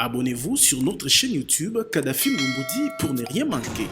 Abonnez-vous sur notre chaîne YouTube Kadhafi Moumoudi pour ne rien manquer.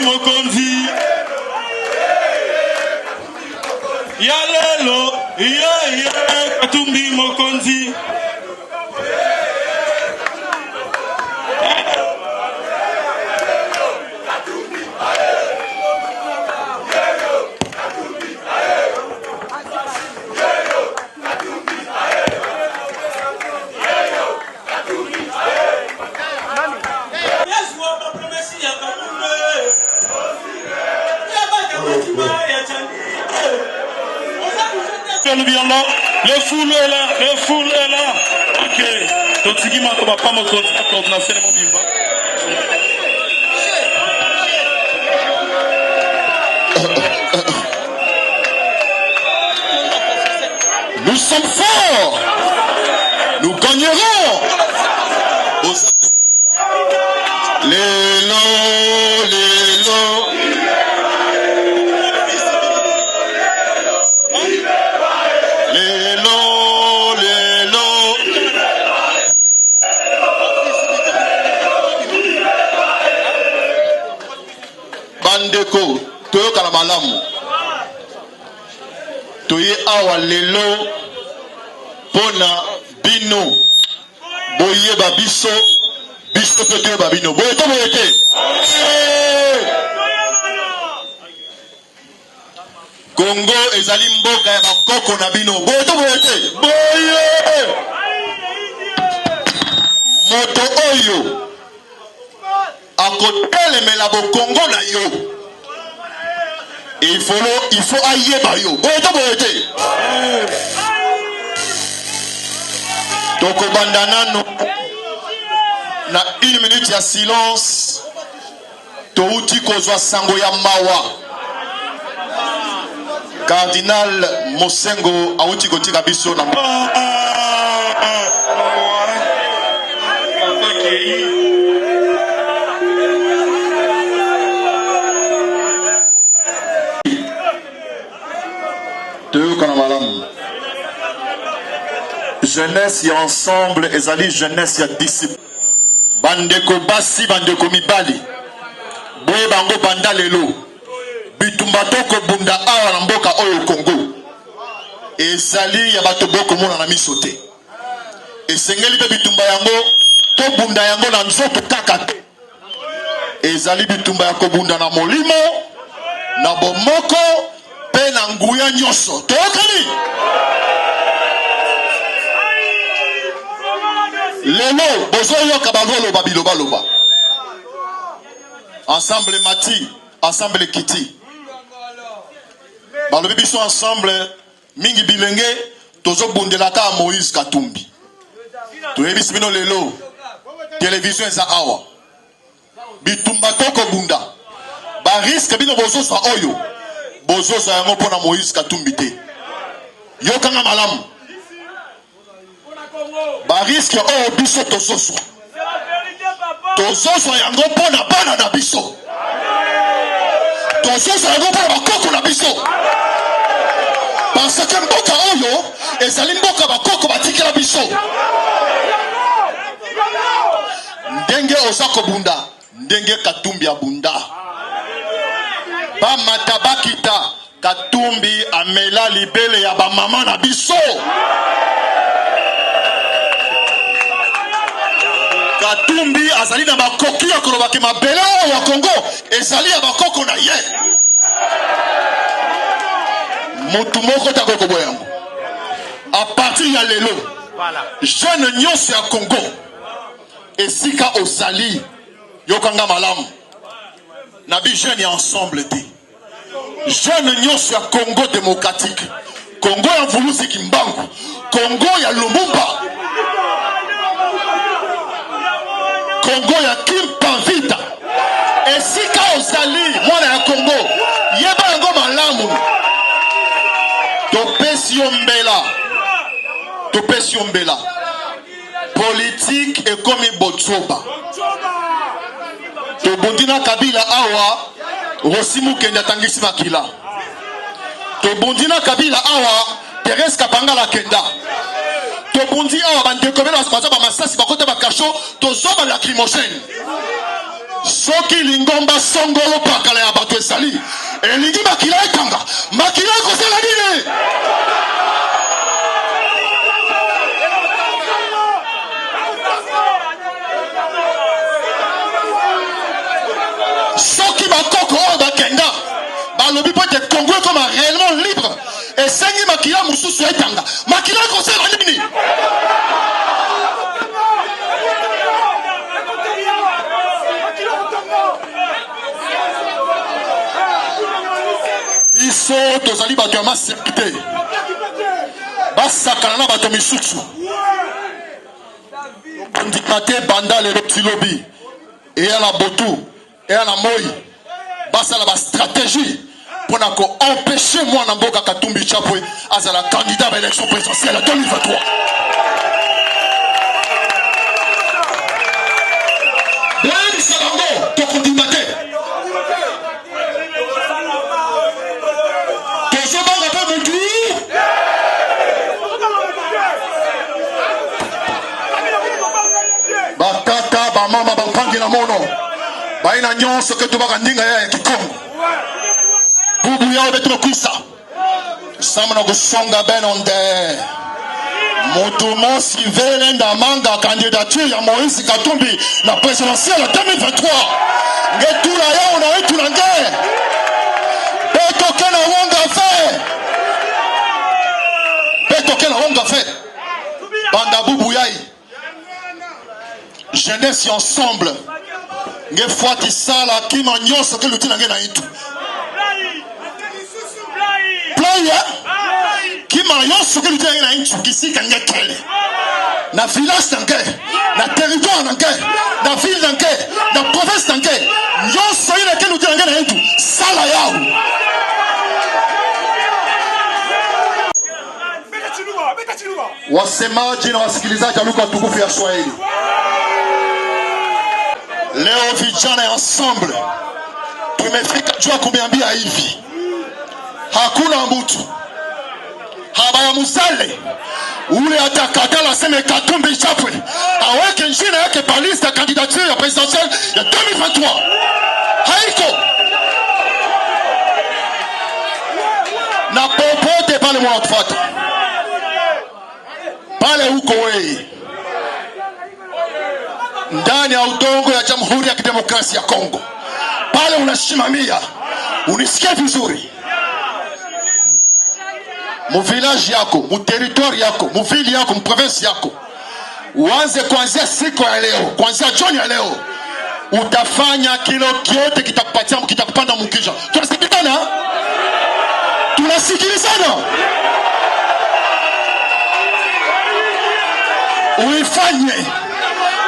Mokonzi Yalelo ya Katumbi Mokonzi le foule est là, le foule est là. Ok. Donc, si on va pas me coordination, nous sommes forts. Nous gagnerons. Les lots, les lots. Bandeko, toyoka na malamu. Toye awa lelo pona bino. Boye babiso, biso toye babino. Boye to boye te. Congo ezali mboka ya bakoko na bino. Boye to boye te. Boye. Moto oyo akotelemela bo Congo na yo. Il faut ayeba yo. Boye to boye te. Toko bandanano na 1 minute ya silence. Touti kozwa sango ya mawa. Cardinal Mosengo auti kotika biso na jeunesse ya ensemble ezali jeunesse ya disciple. Bandeko basi bandeko mibali boye bango banda lelo bitumba toko bunda awa na mboka oyo Congo ezali ya bato boko mona na miso te. Esengeli pe bitumba yango to bunda yango na nzoto kaka te. Ezali bitumba ya kobunda na molimo na bomoko pe na nguya nyonso. Tokani lelo bozo yoka bavolo babilo baloba ensemble Mati, ensemble Kiti. Balobi biso ensemble mingi bilenge tozo bundelaka Moïse Katumbi. Toyebi sibino lelo télévision eza awa. Bitumba toko bunda. Ba risque bino bozo sa oyo. Bozo sa yango pona Moïse Katumbi te. Yokanga malamu. Ba risque oyo biso tozoso. Tozoso yango pona bana na biso. Tozoso yango pona bakoko na biso. Parce que mboka oyo ezali mboka bakoko batikela biso. Ndenge osako bunda, ndenge Katumbi abunda. Ba matabakita Katumbi amela libele ya ba mama na biso. Katumbi azali na bakoki ya kolobaki mabele wa Congo ezali ya bakoko na ye. Mutu moko takoko boyango. A partir ya lelo, jeune nyonso ya Congo esika ozali yokanga malamu. Nabi jeune ensemble te. Jeune nyonso ya Congo démocratique, Congo ya Mvuluzi Kimbangu, Congo ya Lumumba, Congo ya Kim Pavita. Esika ozali mwana ya Congo yeba yango malamu. Topesi yombela. Politique ekomi botsoba. Tobundina Kabila awa Rosimu Kenda tangisi makila. Tobundina Kabila awa Thérèse Kapangala Kenda. Tobundi awa bandekobela basaba masasi bakota bakasho tozoba lacrymogène. Soki lingomba songolo pakala ya bato esali elingi makila etanga makila ekosala nini? Soki bakoko oyo bakenda balobi po te Congo comme réellement libre esengi makila mususu etanga makila ekosala nini? Iso tozali bato ya masekte basakana na bato misusu ndikate banda lelo tilobi eya na botu eya na moi basala ba stratégie pona ko empêcher mwana mboka Katumbi Chapwe azala candidat à l'élection présidentielle en 2023. Beni sabango tokondimate batata bamama bapangi na mono baina nyonso ke tobaka ndinga ya Kikongo bubu yao betu makwisa samana kusonga benonde mutu mosi vele ndamanga candidature ya Moïse Katumbi na présidentielle 2023 ngetula yao na wetu na nge betoke na wonga fe banda bubu yai jeunesse ensemble nge fuati sala kima nyonso ke lutina nge na itu playa kima nyonso ke lutina nge na itu kisika nge kele na village nge na territoire nge na ville nge na province nge nyonso ile ke lutina nge na itu sala yao wasemaji na wasikilizaji wa lugha tukufu ya Swahili. Leo vijana ensemble tumefika jua kumeambia hivi, hakuna mtu habaya musale ule atakatala seme Katumbi Chapwe aweke njina yake pa liste ya candidature ya présidentielle ya 2023 haiko na popote pale mwanatufuata pale huko wewe ndani ya udongo ya Jamhuri ya Kidemokrasia ya Kongo pale unasimamia, unisikie vizuri, mu village yako, mu territoire yako, mu ville yako, mu province yako, uanze kuanzia siku ya leo, kuanzia jioni ya leo utafanya kilo kyote kitakupatia kitakupanda mukisha. Tunasikilizana? Tunasikilizana? Uifanye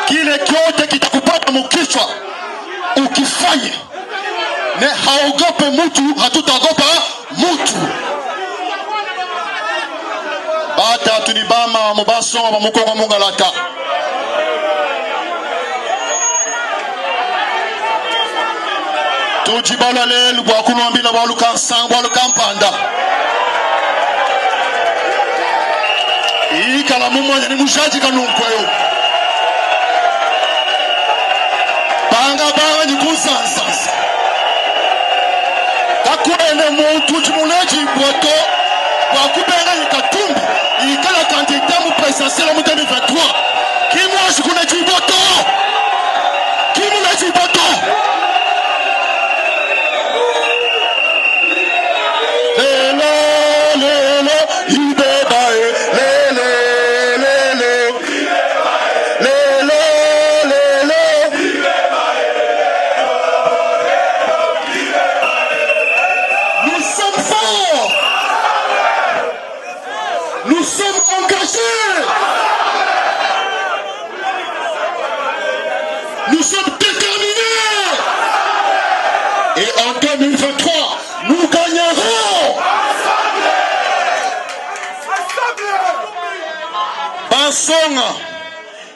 kile kyote kitakupanda mukisha. Ukifanye ne haogope mutu, hatutaogopa mutu. Bata tunibama mubaso wa mukongo mungalata. Tujibala lelu bwa kunombila bwa lukansan bwa lukampanda. Ikala mumoja ni mushaji kanunkweyo. Banga ni kusansansa. Kakuene mutu jimuleji boto wakubera yikatumbi ikala kandida mu presidentiel mu 2023 kimwa shikuna jiboto kimuna jiboto lelo ibebae lele nous sommes forts. Nous sommes engagés. Nous sommes déterminés. Et en 2023, nous gagnerons. Basonga.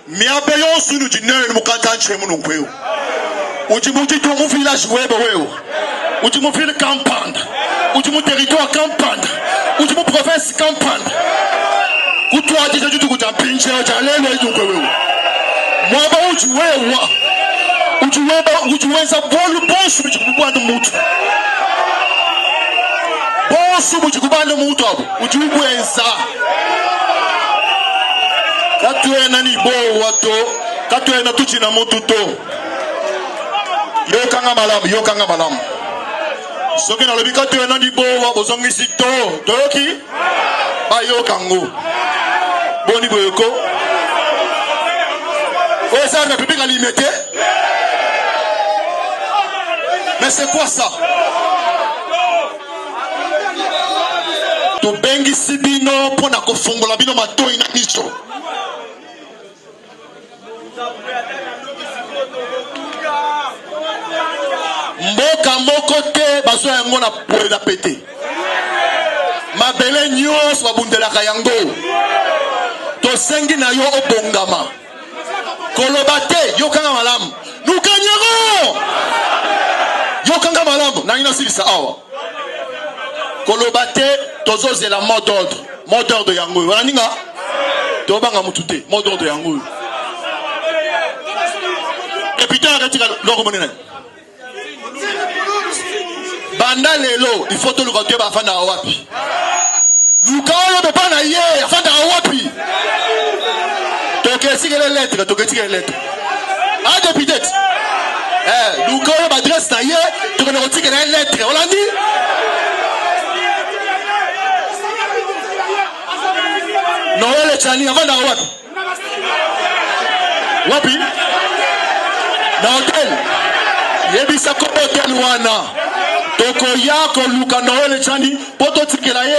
Miabeyo sunu jinene mukatanche mununkweo. Ujimuti to mu village webo weo. Ujimu ville campagne. Ujimu territoire campagne. Ujimu province campagne. Kutwa jija jutu kutampinche jalelo yukwe wewe. Mwaba ujiwewa. Ujiwenza bolu bonsu mchikubanda mutu. Bonsu mchikubanda mutu abu. Ujiwenza. Katuena ni bo wato. Katuena tuchi na mutu to. Yokanga malamu. Soki na lobi katuena ni bo wa bozongisi to. Toyoki. Ba yokango. Boni boyoko. Ouais, ça, la République a limité. Mais c'est quoi ça? To bengi sibino pona kofungola bino matoi na nicho. Mboka moko te baso yango na poe da pété. Mabele nyos babundelaka yango. To sengi na yo obongama. Kolobate yokanga malamu. Nous gagnerons. Yokanga malamu na ina silisa awa. Kolobate tozoze la mot d'ordre. Mot d'ordre yango. Wana ninga? Tobanga mutute. Mot d'ordre yango. Député arrêtira logo monena. Banda lelo, il faut to le côté ba fanda wapi. Lukayo be bana ye, fanda wapi. Tokesi les lettres. Ah, député. Lukayo ba adresse na ye, to ko noti que les lettres. On l'a dit. Noël Chani fanda wapi. Wapi? Na hotel. Yebisa ko hotel wana. Toko yako Luka Noel Chani poto tikela ye.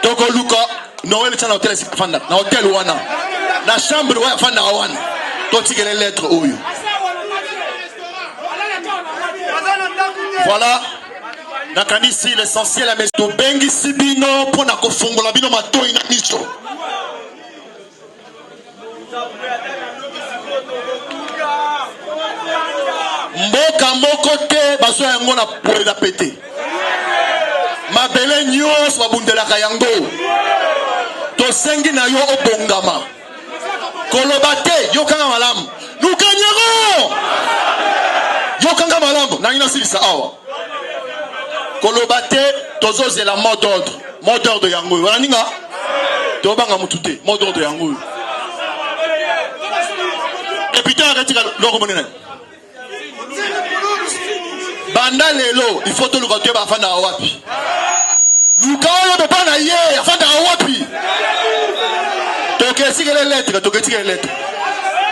Toko Luka Noel Chani hotel fanda na hotel wana. Na chambre wa fanda wana. To tikela lettre oyo. Voilà. Na kanisi l'essentiel à mesto bengi sibino pona kofungola bino matoi na nicho. Mboka moko te baso yango na poe da pété. Mabele nyos babundelaka yango. To sengi na yo obongama. Kolobate yokanga malamu. Nous gagnerons. Yokanga malamu na ina silisa awa. Kolobate tozoze la mot d'ordre. Mot d'ordre yango. Wana ninga? Tobanga mutute. Mot d'ordre yango. Député arrêtira logo monena. Banda lelo, il faut to le côté ba fanda wapi. Lukayo be bana ye, fanda wapi. Tokesi les lettres.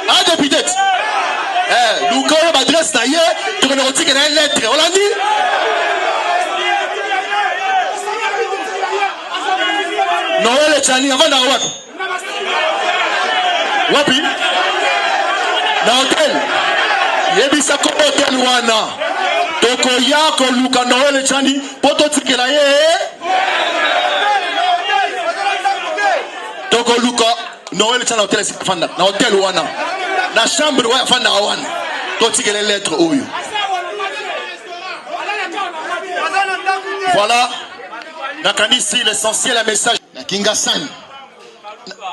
Ah, député. Luka, on m'adresse d'ailleurs, tu connais aussi qu'il y a une lettre. On l'a dit. Noël Chani, avant d'avoir. Wapi? Na hotel. Yebisa ko hotel wana. Toko yako Luka Noël Chani, poto tikela ye. Toko Luka Noël Chani hotel fanda. Na hotel wana. Na chambre wa fanda wana. To tikela lettre oyo. Voilà. Nakanisi l'essentiel à message. Na Kingasani.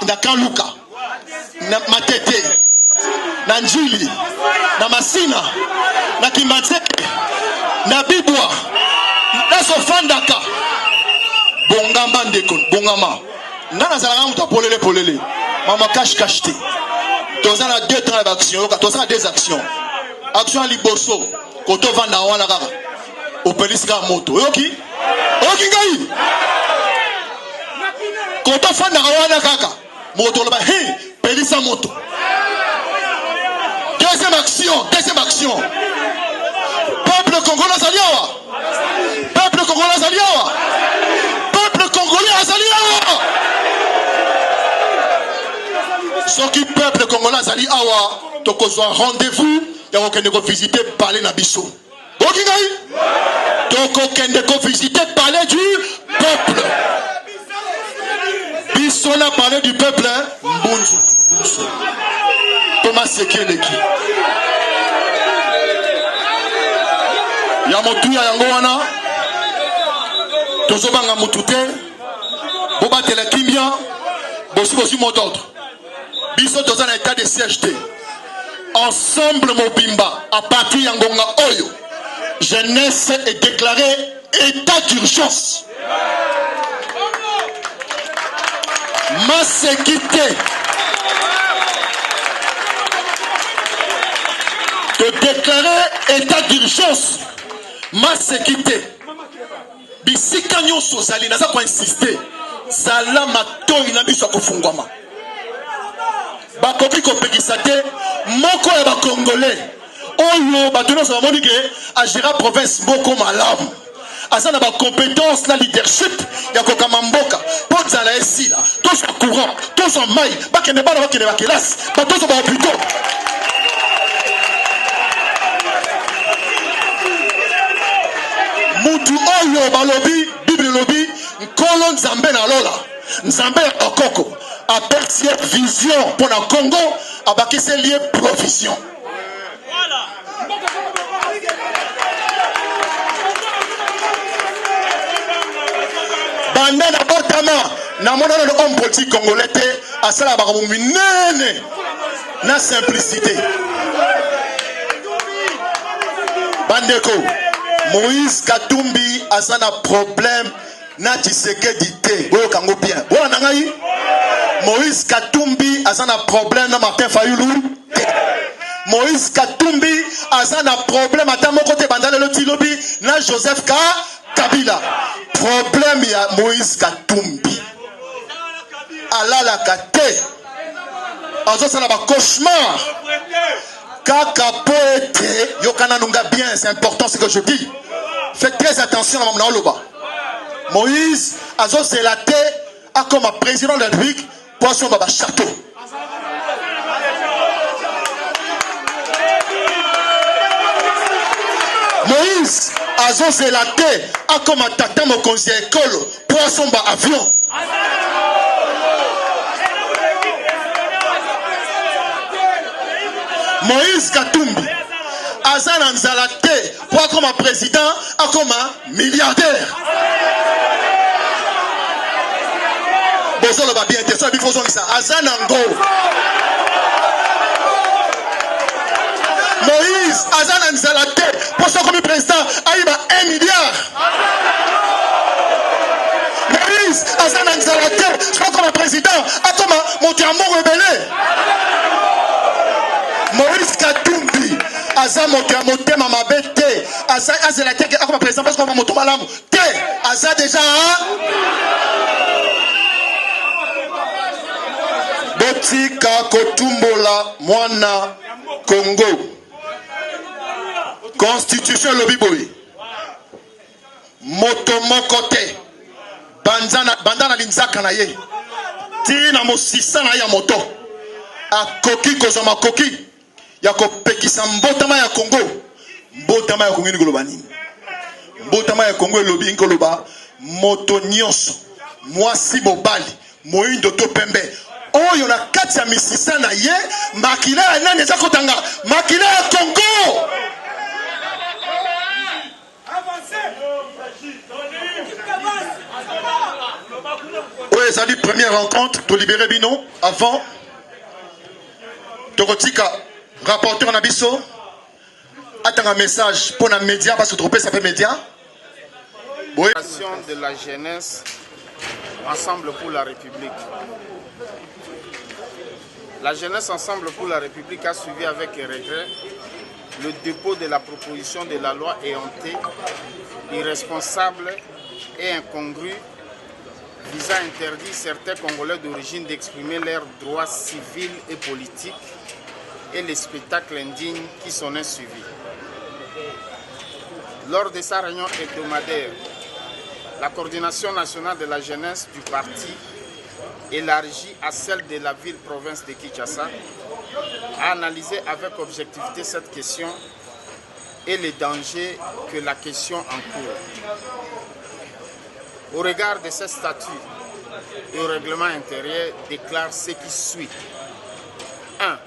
Na Kanluka. Na Matete. Na Njili. Na Masina. Na Kimbatseke. Na Bibwa. Na Sofandaka. Bongamba ndeko. Bongama. Nana zalanga muta polele. Mama cache te. Tozana 2 temps d'action. Tozana 2 actions. Action liboso. Koto vanda wana kaka. Opeliska moto. Oyoki? Oyoki ngai? Koto fanda wana kaka. Moto loba hey, pelisa moto. Deuxième action. Peuple congolais azaliawa. Peuple congolais azaliawa. Peuple congolais azaliawa. Soki peuple congolais azaliawa, tokozwa rendez-vous ya kokende ko visiter palais na biso. Oki ngai? Tokokende ko visiter palais du peuple. Biso na palais du peuple, Mbunzu. Thomas Sekeleki. Ya motu ya yango wana. Tozobanga mutu te. Boba telekimia. Bosi mot d'ordre. Biso toza na état de siège te. Ensemble Mobimba, à partir yangonga oyo, jeunesse est déclaré état d'urgence. Ma sécurité de déclarer état d'urgence. Ma sécurité. Bisika nyonso zali naza ko insister. Zala matoi na biso kofungwama. Bakoki kopekisa te moko ya bakongolais. Oyo batono sa moni ke agira province boko malamu. Asa na ba compétence na leadership ya kokama mboka. Potza la esila. Tous en courant, tous en maille. Bakende bana bakende bakelas. Batos ba hôpitaux. Mutu oyo balobi, Bible lobi, nkolo nzambe na lola. Nzambe ya okoko. Aperçu vision pour le Congo, abaki c'est lié provision. Voilà. Bande na botama na mona le homme politique congolais a sala ba ko minene na simplicité. Bandeko Moïse Katumbi a ça un problème na Tshisekedi te. Boyo kango bien. Boyo nangai Moïse Katumbi a un problème na Martin Fayulu. Moïse Katumbi a un problème à mon côté bandale le tilobi na Joseph Kabila. Problème ya Moïse Katumbi. Alala kate. Azo ça ba cauchemar. Kaka poete yokana nunga bien, c'est important ce que je dis. Faites très attention à mon loba. Moïse azo zelaté a comme président de la République poisson baba château. Moïse azo zelaté a comme tata mo konzi école poisson ba avion. Moïse Katumbi Azan Nzalate pour comme un président, comme un milliardaire. Bozolo va bien être ça, il faut ça. Azan Ango. Moïse Azan Nzalate pour ça comme un président, il a 1 milliard. Moïse Azan Nzalate pour comme un président, comme un montiamon rebellé. Moïse Katumbi Aza moté mama bete Aza la tête comme président parce qu'on va moto malam te Aza déjà botika kotumbola mwana Congo. Constitution lobi boy. Moto mokote. Bandana linzaka na ye. Tina mosisa na ya moto. Akoki kozoma koki. Ya kopekisa mbotama ya Congo. Mbotama ya Congo ni koloba nini? Mbotama ya Congo lobi nkoloba moto nyonso. Mwasi mobali. Moindo to pembe. Oyo na kati ya misisa na ye. Makila ya nani eza kotanga. Makila ya Congo. Oui, ça dit première rencontre, to libérer Bino, avant, Torotika, rapporteur Nabiso, attends un message pour un média, parce que tromper ça fait média. Oui. De la jeunesse, Ensemble pour la République. La jeunesse Ensemble pour la République a suivi avec regret le dépôt de la proposition de la loi éhontée, irresponsable et incongrue visant à interdire certains Congolais d'origine d'exprimer leurs droits civils et politiques et les spectacles indignes qui s'en est suivi. Lors de sa réunion hebdomadaire, la coordination nationale de la jeunesse du parti, élargie à celle de la ville-province de Kinshasa, a analysé avec objectivité cette question et les dangers que la question encourt. Au regard de ces statuts et au règlement intérieur, déclare ce qui suit. 1.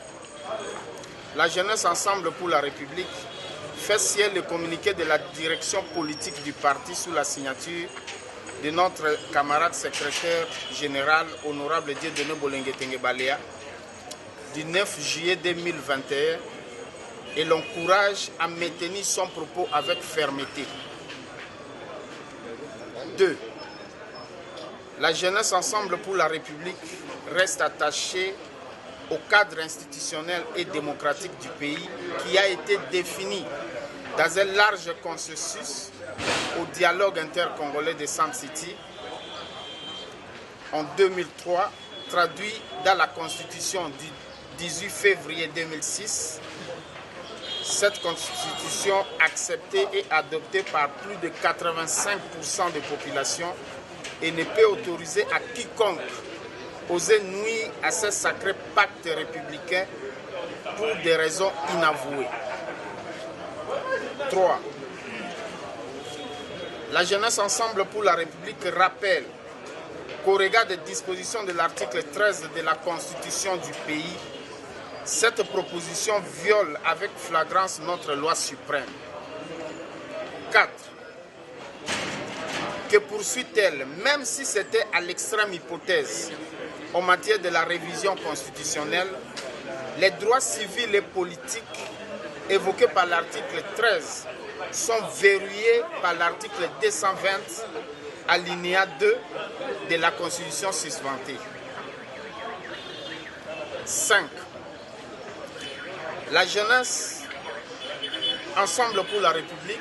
La jeunesse Ensemble pour la République fait sienne le communiqué de la direction politique du parti sous la signature de notre camarade secrétaire général, honorable Dieudonné Bolengue Balea, du 9 juillet 2021 et l'encourage à maintenir son propos avec fermeté. 2. La jeunesse Ensemble pour la République reste attachée au cadre institutionnel et démocratique du pays qui a été défini dans un large consensus au dialogue intercongolais de Sam City en 2003, traduit dans la Constitution du 18 février 2006. Cette Constitution acceptée et adoptée par plus de 85% des populations et ne peut autoriser à quiconque oser nuire à ce sacré pacte républicain pour des raisons inavouées. 3. La jeunesse Ensemble pour la République rappelle qu'au regard des dispositions de l'article 13 de la Constitution du pays, cette proposition viole avec flagrance notre loi suprême. 4. Que poursuit-elle, même si c'était à l'extrême hypothèse, en matière de la révision constitutionnelle, les droits civils et politiques évoqués par l'article 13 sont verrouillés par l'article 220, alinéa 2 de la Constitution suspendue. 5. La jeunesse Ensemble pour la République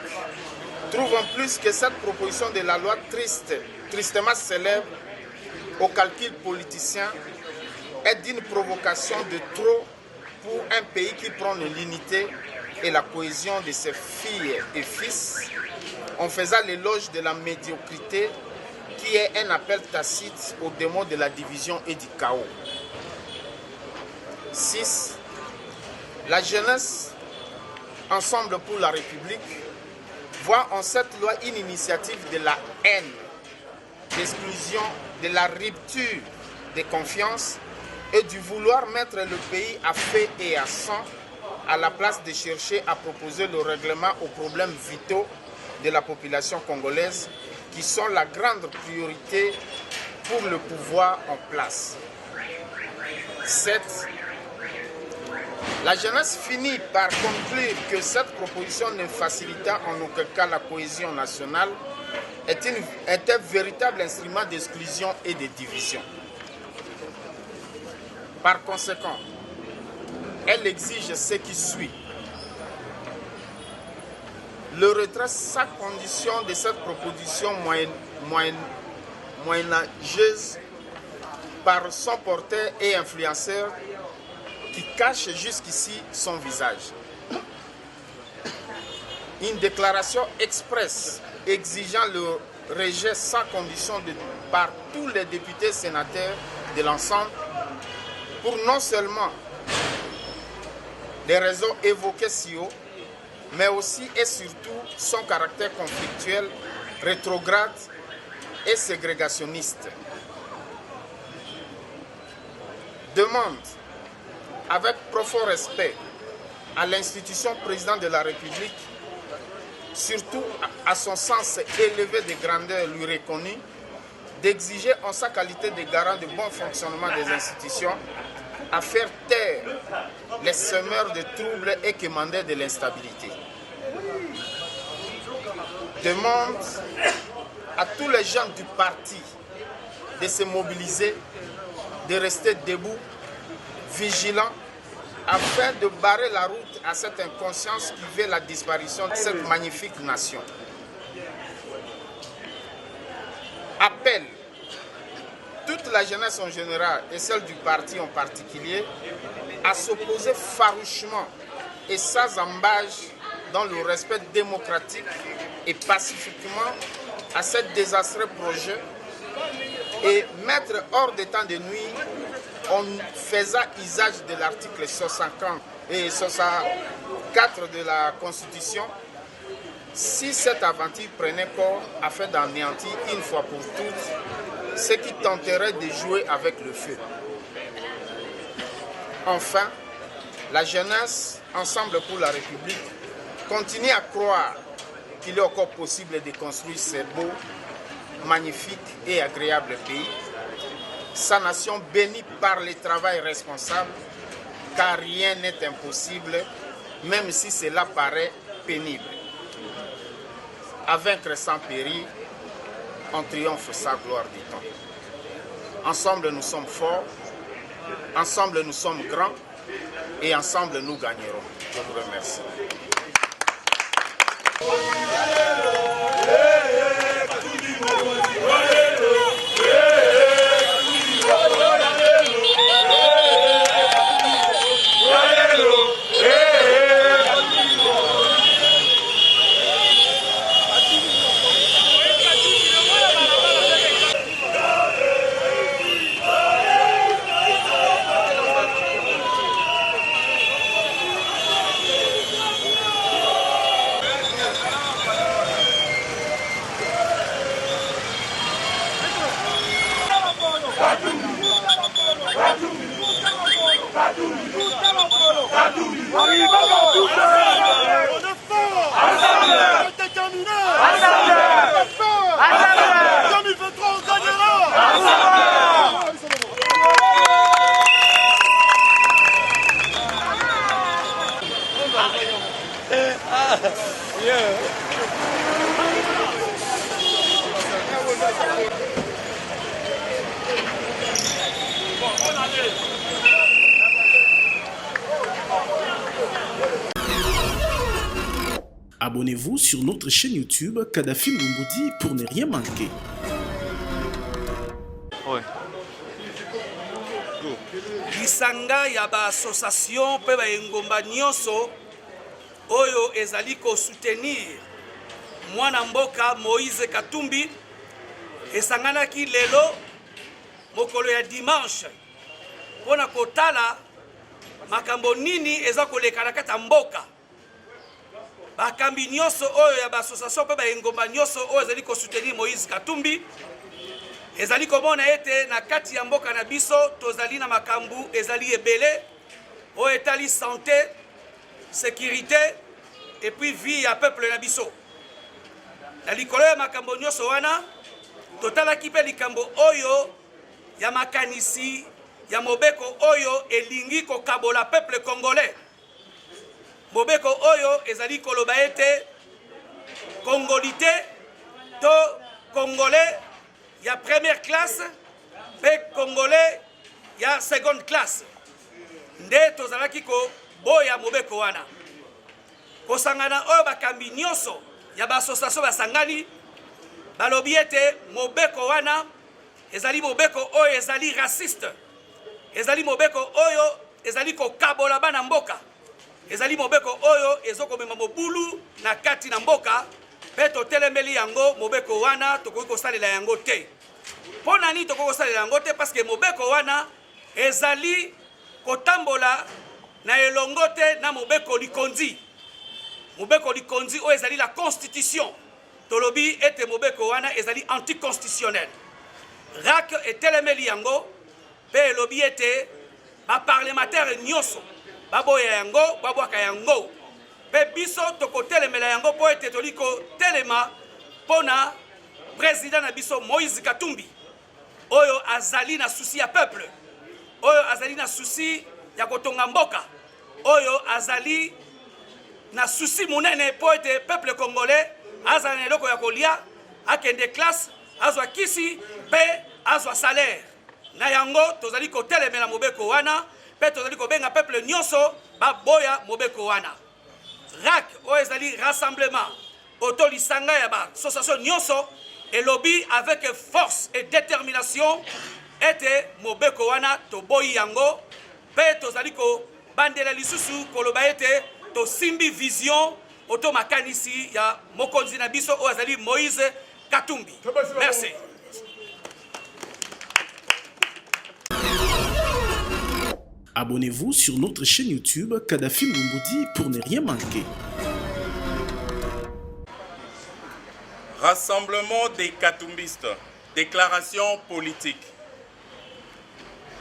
trouve en plus que cette proposition de la loi tristement célèbre au calcul politicien est d'une provocation de trop pour un pays qui prend l'unité et la cohésion de ses filles et fils en faisant l'éloge de la médiocrité qui est un appel tacite au démon de la division et du chaos. 6. La jeunesse Ensemble pour la République voit en cette loi une initiative de la haine, d'exclusion, de la rupture de confiance et du vouloir mettre le pays à feu et à sang à la place de chercher à proposer le règlement aux problèmes vitaux de la population congolaise qui sont la grande priorité pour le pouvoir en place. 7. La jeunesse finit par conclure que cette proposition ne facilitant en aucun cas la cohésion nationale est un véritable instrument d'exclusion et de division. Par conséquent, elle exige ce qui suit. Le retrait sans condition de cette proposition moyenâgeuse par son porteur et influenceur qui cache jusqu'ici son visage. Une déclaration expresse exigeant le rejet sans condition par tous les députés sénateurs de l'ensemble pour non seulement les raisons évoquées si haut, mais aussi et surtout son caractère conflictuel, rétrograde et ségrégationniste. Demande avec profond respect à l'institution président de la République, surtout à son sens élevé de grandeur lui reconnu, d'exiger en sa qualité de garant du bon fonctionnement des institutions à faire taire les semeurs de troubles et quémandeurs de l'instabilité. Demande à tous les gens du parti de se mobiliser, de rester debout, vigilants, afin de barrer la route à cette inconscience qui veut la disparition de cette magnifique nation. Appelle toute la jeunesse en général et celle du parti en particulier à s'opposer farouchement et sans embâche dans le respect démocratique et pacifiquement à ce désastreux projet et mettre hors d'état de nuire en faisant usage de l'article 50 et 64 de la Constitution si cette aventure prenait corps afin d'anéantir une fois pour toutes ceux qui tenteraient de jouer avec le feu. Enfin, la jeunesse, Ensemble pour la République, continue à croire qu'il est encore possible de construire ce beau, magnifique et agréable pays, sa nation bénie par le travail responsable, car rien n'est impossible, même si cela paraît pénible. À vaincre sans péril, en triomphe sa gloire, dit-on. Ensemble nous sommes forts, ensemble nous sommes grands, et ensemble nous gagnerons. Je vous remercie. Abonnez-vous sur notre chaîne YouTube Kadhafi Moumoudi pour ne rien manquer. Ouais. lisanga ya association pe ba engomba nyonso oyo ezali ko soutenir mwana mboka Moïse Katumbi esanganaki lelo mokolo ya dimanche pona kotala makambo nini eza koleka na kata mboka bakambi nyonso oyo ya association pe ba engomba nyonso oyo ezali ko soutenir Moïse Katumbi ezali komona ete na kati ya mboka na biso tozali na makambu ezali ebele o etali santé, sécurité et puis vie ya peuple na biso. Na likolo ya makambo nyonso wana totalaki pe likambo oyo ya makanisi ya mobeko oyo elingi kokabola peuple congolais. Mobeko oyo ezali koloba ete congolité to congolais ya première classe pe congolais ya seconde classe nde tozalaki ko boya mobeko wana kosangana oyo bakambi nyonso ya ba association basangani balobi ete mobeko wana ezali mobeko oyo ezali raciste, ezali mobeko oyo ezali kokabola bana mboka, ezali mobeko oyo ezokomema mobulu na kati na mboka, pe totelemeli yango mobeko wana tokoki kosalela yango te. Mpo na nini tokoki kosalela yango te? Parce que mobeko wana ezali kotambola na elongo te na mobeko likondi. Mobeko likondi oyo ezali la constitution. Tolobi ete mobeko wana ezali anticonstitutionnel. RAC etelemeli yango pe elobi ete ba parlementaire nyonso baboya yango babwaka yango. Pe biso tokotelemela yango po ete toliko telema pona président na biso Moïse Katumbi oyo azali na souci ya peuple, oyo azali na souci ya kotonga mboka, oyo azali na souci munene po ete peuple congolais azala na eloko ya kolia, akende classe, azwa kisi pe azwa salaire. Na yango tozali kotelemela mobeko wana pe tozali kobenga peuple nyonso baboya mobeko wana. RAC oyo ezali rassemblement otolisanga ya ba association nyonso elobi avec force et détermination ete mobeko wana toboyi yango pe tozali ko bandela lisusu koloba ete tosimbi vision oto makanisi ya mokonzi na biso oyo azali Moïse Katumbi. Merci. Abonnez-vous sur notre chaîne YouTube Kadhafi Moumoudi pour ne rien manquer. Rassemblement des Katumbistes, déclaration politique.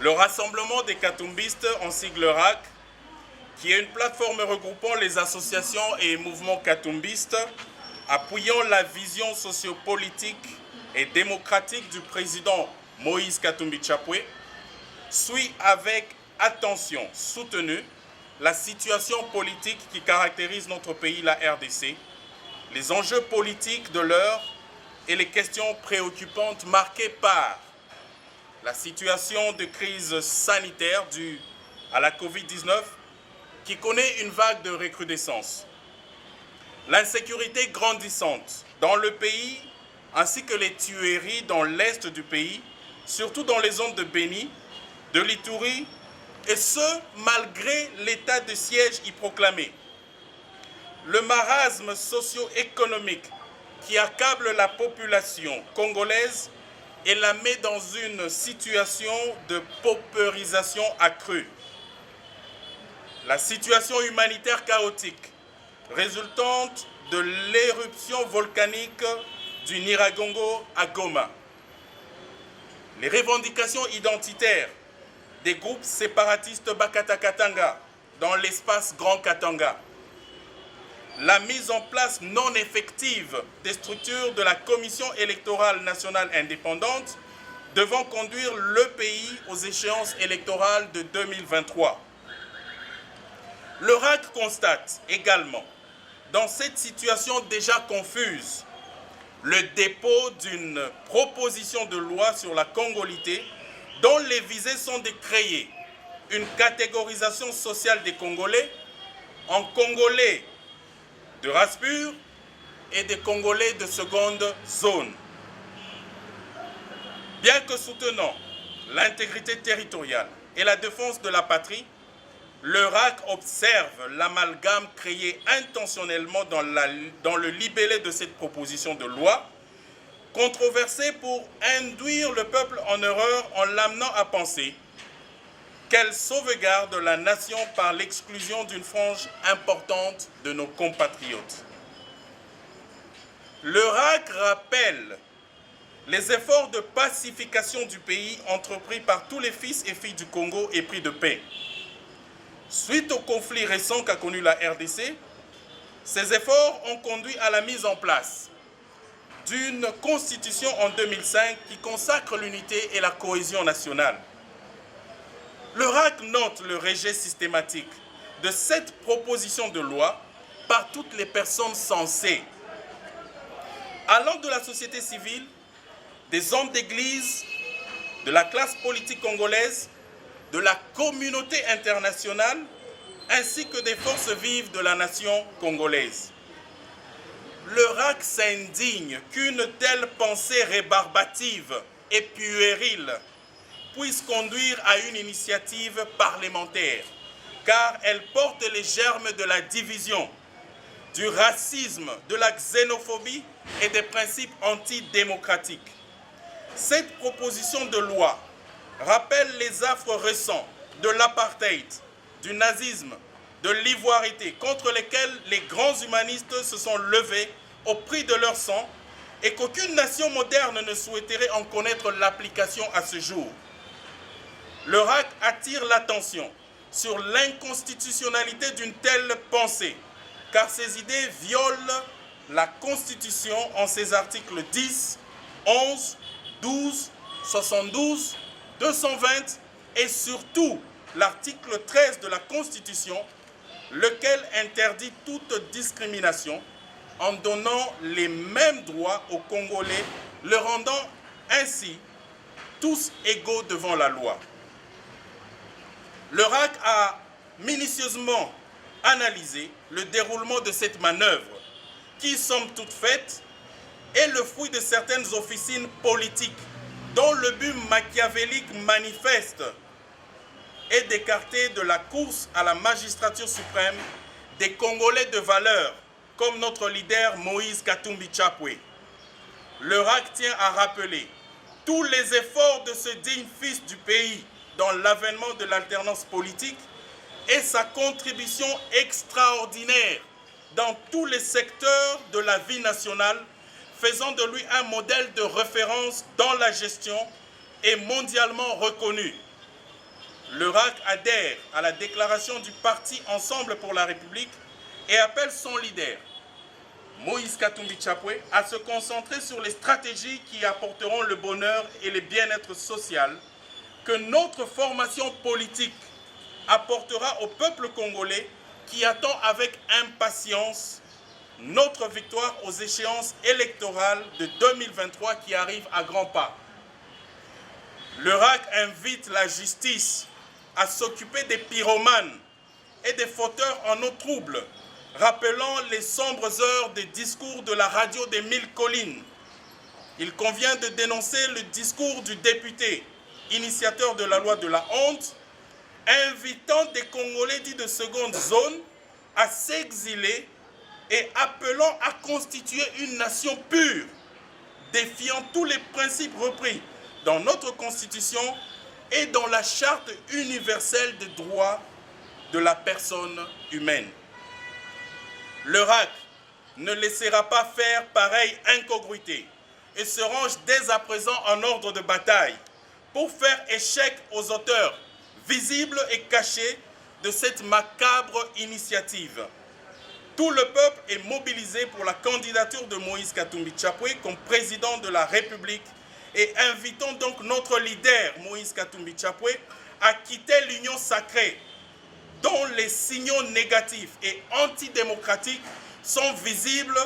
Le Rassemblement des Katumbistes, en sigle RAC, qui est une plateforme regroupant les associations et mouvements katumbistes, appuyant la vision sociopolitique et démocratique du président Moïse Katumbi Chapwe, suit avec attention soutenue la situation politique qui caractérise notre pays, la RDC, les enjeux politiques de l'heure et les questions préoccupantes marquées par la situation de crise sanitaire due à la Covid-19 qui connaît une vague de recrudescence. L'insécurité grandissante dans le pays ainsi que les tueries dans l'est du pays, surtout dans les zones de Béni, de l'Ituri, et ce, malgré l'état de siège y proclamé. Le marasme socio-économique qui accable la population congolaise et la met dans une situation de paupérisation accrue. La situation humanitaire chaotique résultante de l'éruption volcanique du Nyiragongo à Goma. Les revendications identitaires des groupes séparatistes Bakata Katanga dans l'espace Grand Katanga. La mise en place non effective des structures de la Commission électorale nationale indépendante devant conduire le pays aux échéances électorales de 2023. Le RAC constate également, dans cette situation déjà confuse, le dépôt d'une proposition de loi sur la congolité dont les visées sont de créer une catégorisation sociale des Congolais en Congolais de race pure et des Congolais de seconde zone. Bien que soutenant l'intégrité territoriale et la défense de la patrie, le RAC observe l'amalgame créé intentionnellement dans le libellé de cette proposition de loi, controversée pour induire le peuple en erreur en l'amenant à penser qu'elle sauvegarde la nation par l'exclusion d'une frange importante de nos compatriotes. Le RAC rappelle les efforts de pacification du pays entrepris par tous les fils et filles du Congo épris de paix. Suite au conflit récent qu'a connu la RDC, ces efforts ont conduit à la mise en place d'une constitution en 2005 qui consacre l'unité et la cohésion nationale. Le RAC note le rejet systématique de cette proposition de loi par toutes les personnes censées, allant de la société civile, des hommes d'église, de la classe politique congolaise, de la communauté internationale, ainsi que des forces vives de la nation congolaise. Le RAC s'indigne qu'une telle pensée rébarbative et puérile puisse conduire à une initiative parlementaire, car elle porte les germes de la division, du racisme, de la xénophobie et des principes antidémocratiques. Cette proposition de loi rappelle les affres récents de l'apartheid, du nazisme, de l'ivoirité, contre lesquels les grands humanistes se sont levés au prix de leur sang et qu'aucune nation moderne ne souhaiterait en connaître l'application à ce jour. Le RAC attire l'attention sur l'inconstitutionnalité d'une telle pensée, car ces idées violent la Constitution en ses articles 10, 11, 12, 72, 220 et surtout l'article 13 de la Constitution, lequel interdit toute discrimination en donnant les mêmes droits aux Congolais, le rendant ainsi tous égaux devant la loi. Le RAC a minutieusement analysé le déroulement de cette manœuvre qui, somme toute faite, est le fruit de certaines officines politiques dont le but machiavélique manifeste est d'écarter de la course à la magistrature suprême des Congolais de valeur comme notre leader Moïse Katumbi Chapwe. Le RAC tient à rappeler tous les efforts de ce digne fils du pays dans l'avènement de l'alternance politique et sa contribution extraordinaire dans tous les secteurs de la vie nationale, faisant de lui un modèle de référence dans la gestion et mondialement reconnu. Le RAC adhère à la déclaration du parti Ensemble pour la République et appelle son leader, Moïse Katumbi Chapwe, à se concentrer sur les stratégies qui apporteront le bonheur et le bien-être social que notre formation politique apportera au peuple congolais qui attend avec impatience notre victoire aux échéances électorales de 2023 qui arrivent à grands pas. Le RAC invite la justice à s'occuper des pyromanes et des fauteurs en eau trouble, rappelant les sombres heures des discours de la radio des 1000 collines. Il convient de dénoncer le discours du député, initiateur de la loi de la honte, invitant des Congolais dits de seconde zone à s'exiler et appelant à constituer une nation pure, défiant tous les principes repris dans notre Constitution et dans la Charte universelle des droits de la personne humaine. Le RAC ne laissera pas faire pareille incongruité et se range dès à présent en ordre de bataille pour faire échec aux auteurs visibles et cachés de cette macabre initiative. Tout le peuple est mobilisé pour la candidature de Moïse Katumbi Chapwe comme président de la République et invitons donc notre leader Moïse Katumbi Chapwe à quitter l'union sacrée dont les signaux négatifs et antidémocratiques sont visibles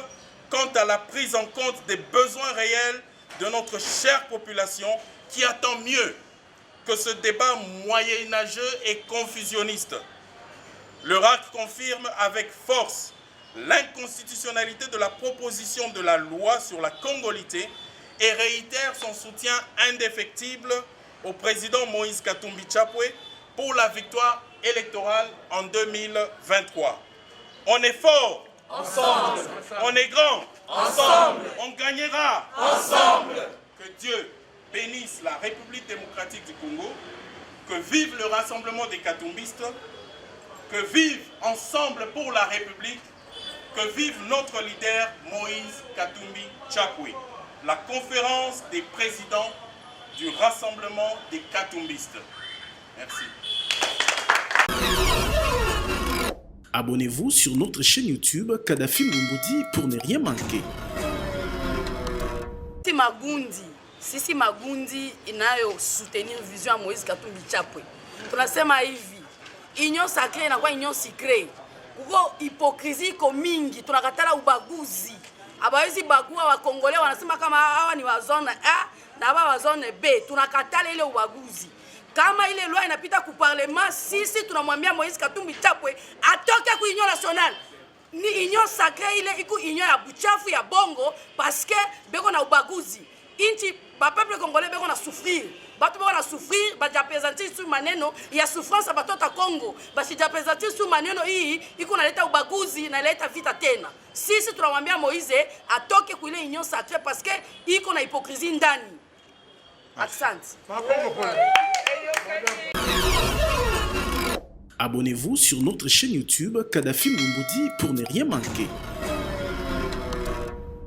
quant à la prise en compte des besoins réels de notre chère population qui attend mieux que ce débat moyenâgeux et confusionniste. Le RAC confirme avec force l'inconstitutionnalité de la proposition de la loi sur la congolité et réitère son soutien indéfectible au président Moïse Katumbi Chapwe pour la victoire électorale en 2023. On est fort, ensemble. On est grand, ensemble. On gagnera, ensemble. Que Dieu bénisse la République démocratique du Congo, que vive le rassemblement des Katumbistes, que vive Ensemble pour la République, que vive notre leader Moïse Katumbi Chapwe. La conférence des présidents du rassemblement des Katumbistes. Merci. Abonnez-vous sur notre chaîne YouTube Kadhafi Moumoudi pour ne rien manquer. Sisi Magundi inayo soutenir vision ya Moïse Katumbi Chapwe. Tunasema hivi, union sacrée na kwa union secrète. Kuko hypocrisie iko mingi, tunakatala ubaguzi. Abawezi bagua wa Kongolais wanasema kama hawa ni wa zone A na hawa wa zone B. Tunakatala ile ubaguzi. Kama ile loi inapita ku parlement, sisi tunamwambia Moïse Katumbi Chapwe atoke ku union nationale. Ni union sacrée ile iko union ya buchafu ya bongo parce que beko na ubaguzi. Inchi peuple congolais beko na souffrir bato beko na souffrir bajapesantir sur maneno ya souffrance ya batoto Congo basijapesantir sur maneno hii iko naleta ubaguzi na inaleta vita tena. Sisi tunamwambia Moïse atoke kuile union sacrée parce que iko na hypocrisie ndani. Asante. Abonnez-vous sur notre chaîne YouTube Kadhafi Mboumoudi pour ne rien manquer.